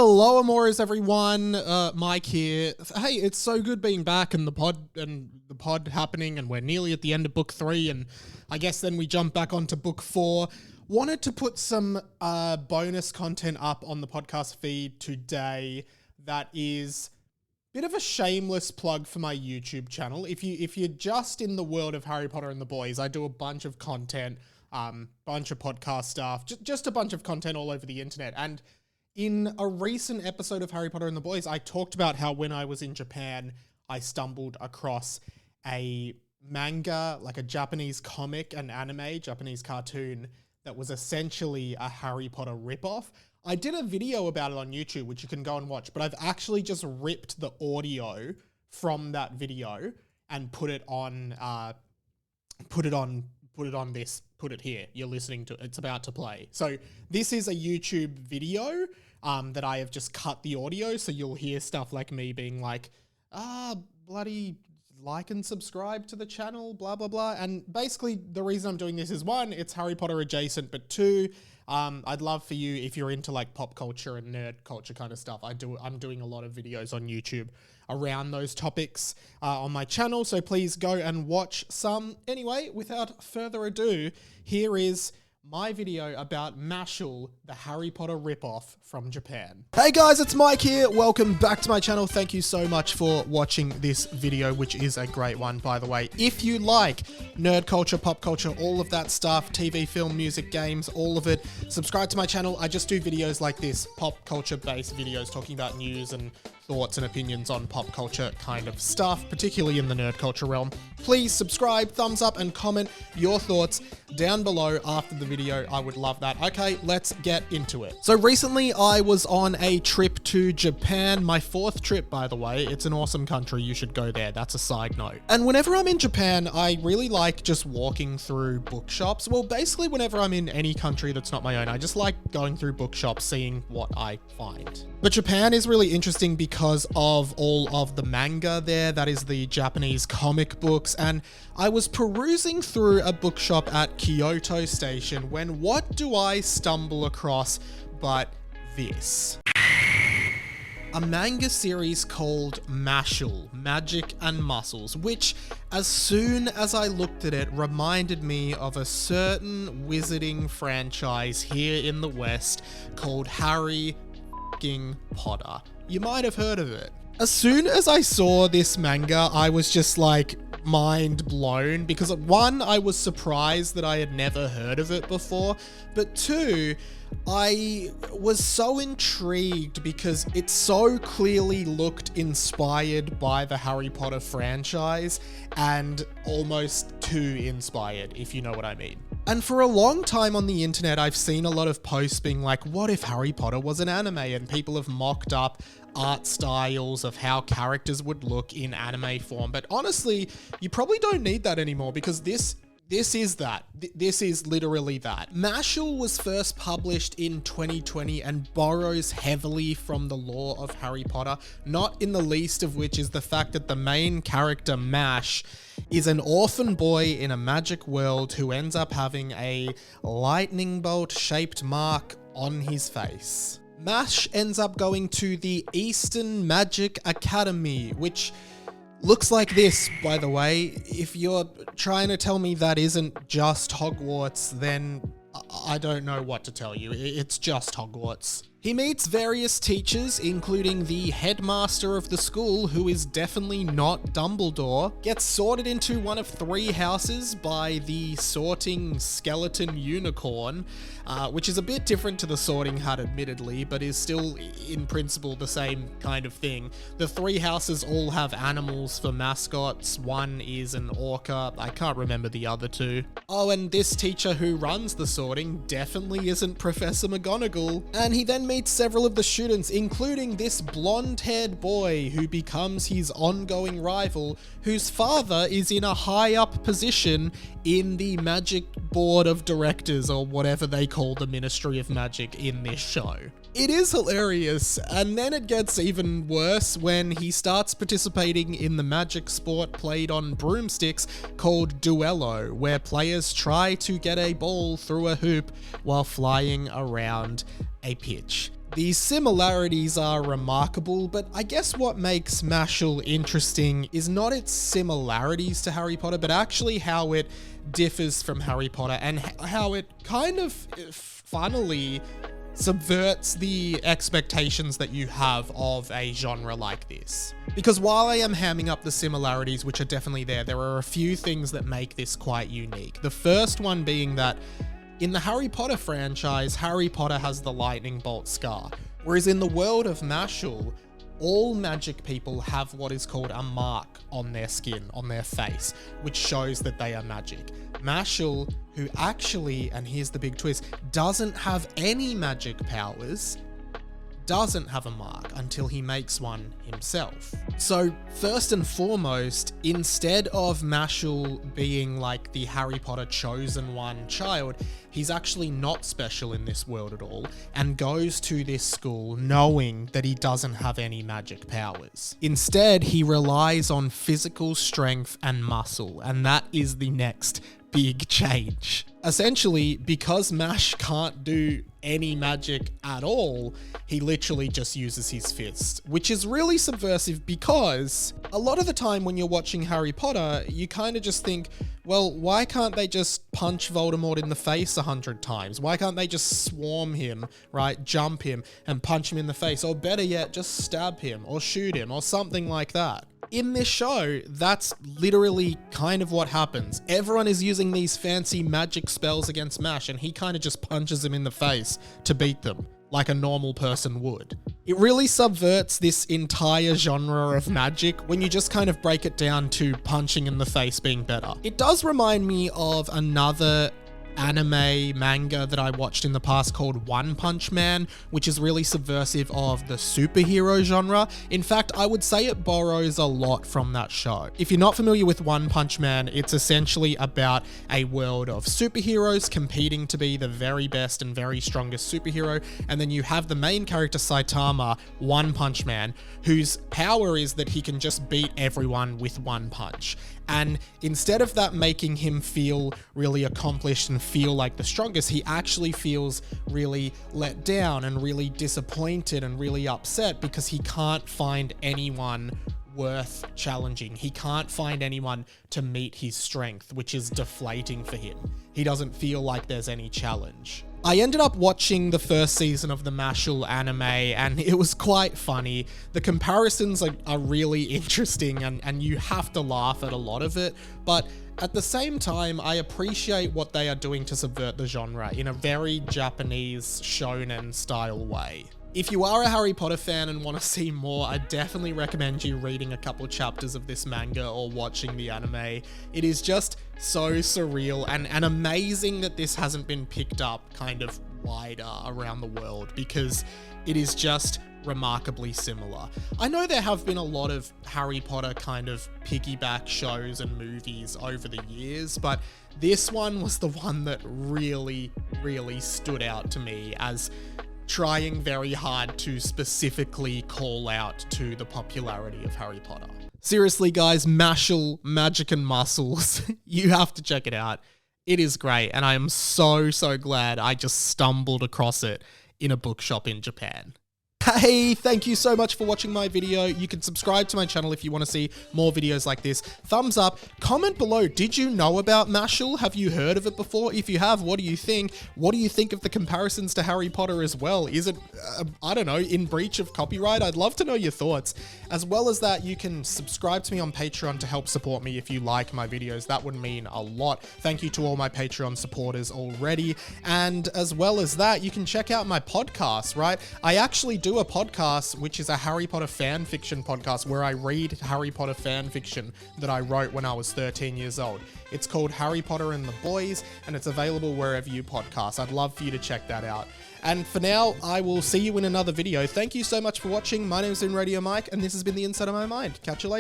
Hello, Amores, everyone. Mike here. Hey, it's so good being back and the pod happening, and we're nearly at the end of book 3, and I guess then we jump back onto book 4. Wanted to put some bonus content up on the podcast feed today that is a bit of a shameless plug for my YouTube channel. If you're just in the world of Harry Potter and the Boys, I do a bunch of content, bunch of podcast stuff, just a bunch of content all over the internet. And in a recent episode of Harry Potter and the Boys, I talked about how when I was in Japan, I stumbled across a manga, like a Japanese comic and anime, Japanese cartoon, that was essentially a Harry Potter ripoff. I did a video about it on YouTube, which you can go and watch, but I've actually just ripped the audio from that video and put it here. You're listening to, it's about to play. So this is a YouTube video that I have just cut the audio, so you'll hear stuff like me being like, bloody like and subscribe to the channel, blah, blah, blah. And basically the reason I'm doing this is, 1, it's Harry Potter adjacent, but 2, I'd love for you, if you're into like pop culture and nerd culture kind of stuff, I'm doing a lot of videos on YouTube around those topics on my channel, so please go and watch some. Anyway, without further ado, here is my video about MASHLE, the Harry Potter ripoff from Japan. Hey guys, it's Mike here. Welcome back to my channel. Thank you so much for watching this video, which is a great one, by the way. If you like nerd culture, pop culture, all of that stuff, TV, film, music, games, all of it, subscribe to my channel. I just do videos like this, pop culture based videos talking about news and thoughts and opinions on pop culture kind of stuff, particularly in the nerd culture realm. Please subscribe, thumbs up, and comment your thoughts down below after the video. I would love that. Okay, let's get into it. So recently I was on a trip to Japan, my 4th trip, by the way. It's an awesome country. You should go there. That's a side note. And whenever I'm in Japan, I really like just walking through bookshops. Well, basically whenever I'm in any country that's not my own, I just like going through bookshops, seeing what I find. But Japan is really interesting because of all of the manga there, that is the Japanese comic books, and I was perusing through a bookshop at Kyoto Station when what do I stumble across but this? A manga series called MASHLE, Magic and Muscles, which as soon as I looked at it reminded me of a certain wizarding franchise here in the West called Harry Potter. You might have heard of it. As soon as I saw this manga, I was just like mind blown because 1, I was surprised that I had never heard of it before, but 2, I was so intrigued because it so clearly looked inspired by the Harry Potter franchise and almost too inspired, if you know what I mean. And for a long time on the internet, I've seen a lot of posts being like, what if Harry Potter was an anime? And people have mocked up art styles of how characters would look in anime form. But honestly, you probably don't need that anymore because this is that. This is literally that. MASHLE was first published in 2020 and borrows heavily from the lore of Harry Potter, not in the least of which is the fact that the main character, Mash, is an orphan boy in a magic world who ends up having a lightning bolt shaped mark on his face. Mash ends up going to the Eastern Magic Academy, which looks like this, by the way. If you're trying to tell me that isn't just Hogwarts, then I don't know what to tell you. It's just Hogwarts. He meets various teachers, including the headmaster of the school, who is definitely not Dumbledore, gets sorted into one of 3 houses by the sorting skeleton unicorn, which is a bit different to the sorting hat admittedly, but is still in principle the same kind of thing. The 3 houses all have animals for mascots. One is an orca. I can't remember the other 2. Oh, and this teacher who runs the sorting definitely isn't Professor McGonagall, and he then meets several of the students, including this blonde-haired boy who becomes his ongoing rival, whose father is in a high-up position in the Magic Board of Directors, or whatever they call the Ministry of Magic in this show. It is hilarious, and then it gets even worse when he starts participating in the magic sport played on broomsticks called Duello, where players try to get a ball through a hoop while flying around a pitch. The similarities are remarkable, but I guess what makes MASHLE interesting is not its similarities to Harry Potter, but actually how it differs from Harry Potter and how it kind of funnily subverts the expectations that you have of a genre like this. Because while I am hamming up the similarities, which are definitely there are a few things that make this quite unique. The first one being that in the Harry Potter franchise, Harry Potter has the lightning bolt scar, whereas in the world of MASHLE, all magic people have what is called a mark on their skin, on their face, which shows that they are magic. MASHLE, who actually, and here's the big twist, doesn't have any magic powers, doesn't have a mark until he makes one himself. So first and foremost, instead of MASHLE being like the Harry Potter chosen one child, he's actually not special in this world at all and goes to this school knowing that he doesn't have any magic powers. Instead, he relies on physical strength and muscle, and that is the next big change. Essentially, because Mash can't do any magic at all, he literally just uses his fists, which is really subversive because a lot of the time when you're watching Harry Potter, you kind of just think, well, why can't they just punch Voldemort in the face 100 times? Why can't they just swarm him, right? Jump him and punch him in the face? Or better yet, just stab him or shoot him or something like that. In this show, that's literally kind of what happens. Everyone is using these fancy magic spells against Mash, and he kind of just punches them in the face to beat them, like a normal person would. It really subverts this entire genre of magic when you just kind of break it down to punching in the face being better. It does remind me of another anime manga that I watched in the past called One Punch Man, which is really subversive of the superhero genre. In fact, I would say it borrows a lot from that show. If you're not familiar with One Punch Man, it's essentially about a world of superheroes competing to be the very best and very strongest superhero, and then you have the main character Saitama, One Punch Man, whose power is that he can just beat everyone with one punch. And instead of that making him feel really accomplished and feel like the strongest, he actually feels really let down and really disappointed and really upset because he can't find anyone worth challenging. He can't find anyone to meet his strength, which is deflating for him. He doesn't feel like there's any challenge. I ended up watching the first season of the MASHLE anime, and it was quite funny. The comparisons are really interesting, and you have to laugh at a lot of it, but at the same time, I appreciate what they are doing to subvert the genre in a very Japanese shonen style way. If you are a Harry Potter fan and want to see more, I definitely recommend you reading a couple chapters of this manga or watching the anime. It is just so surreal and amazing that this hasn't been picked up kind of wider around the world because it is just remarkably similar. I know there have been a lot of Harry Potter kind of piggyback shows and movies over the years, but this one was the one that really, really stood out to me as trying very hard to specifically call out to the popularity of Harry Potter. Seriously, guys, MASHLE, Magic and Muscles, you have to check it out. It is great, and I am so glad I just stumbled across it in a bookshop in Japan. Hey, thank you so much for watching my video. You can subscribe to my channel if you want to see more videos like this. Thumbs up, comment below, did you know about MASHLE? Have you heard of it before? If you have, what do you think? What do you think of the comparisons to Harry Potter as well? Is it, I don't know, in breach of copyright? I'd love to know your thoughts. As well as that, you can subscribe to me on Patreon to help support me if you like my videos. That would mean a lot. Thank you to all my Patreon supporters already. And as well as that, you can check out my podcast, right? I actually do a podcast, which is a Harry Potter fan fiction podcast where I read Harry Potter fan fiction that I wrote when I was 13 years old. It's called Harry Potter and the Boys, and it's available wherever you podcast. I'd love for you to check that out. And for now, I will see you in another video. Thank you so much for watching. My name is Radio Mike, and this has been The Inside of My Mind. Catch you later.